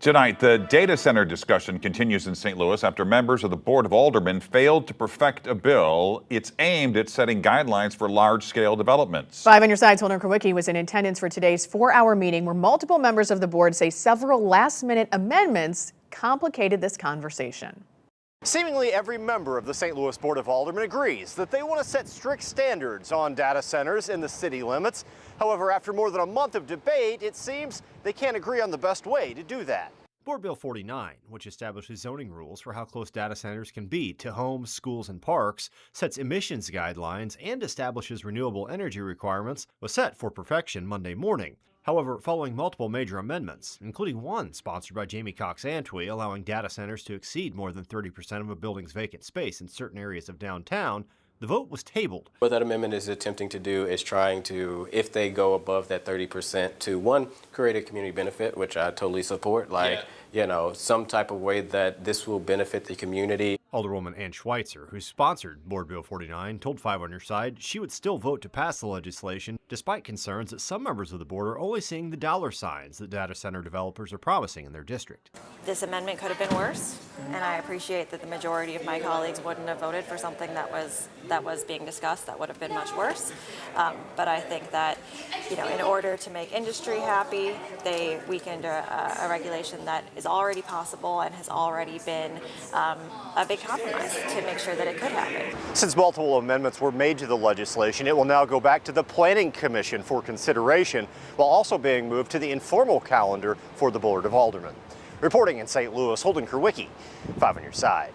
Tonight, the data center discussion continues in St. Louis after members of the Board of Aldermen failed to perfect a bill. It's aimed at setting guidelines for large-scale developments. 5 on your side's Holden Krawicki was in attendance for today's 4-hour meeting where multiple members of the board say several last-minute amendments complicated this conversation. Seemingly every member of the St. Louis Board of Aldermen agrees that they want to set strict standards on data centers in the city limits. However, after more than a month of debate, it seems they can't agree on the best way to do that. Board Bill 49, which establishes zoning rules for how close data centers can be to homes, schools, and parks, sets emissions guidelines, and establishes renewable energy requirements, was set for perfection Monday morning. However, following multiple major amendments, including one sponsored by Jamie Cox Antwi allowing data centers to exceed more than 30% of a building's vacant space in certain areas of downtown, the vote was tabled. What that amendment is attempting to do is trying to, if they go above that 30%, to one, create a community benefit, which I totally support, some type of way that this will benefit the community. Alderwoman Ann Schweitzer, who sponsored Board Bill 49, told 5 on your side she would still vote to pass the legislation, despite concerns that some members of the board are only seeing the dollar signs that data center developers are promising in their district. This amendment could have been worse, and I appreciate that the majority of my colleagues wouldn't have voted for something that was being discussed that would have been much worse. But I think that, in order to make industry happy, they weakened a regulation that is already possible and has already been a big compromise to make sure that it could happen. Since multiple amendments were made to the legislation, it will now go back to the Planning Commission for consideration, while also being moved to the informal calendar for the Board of Aldermen. Reporting in St. Louis, Holden Krawicki, 5 on your side.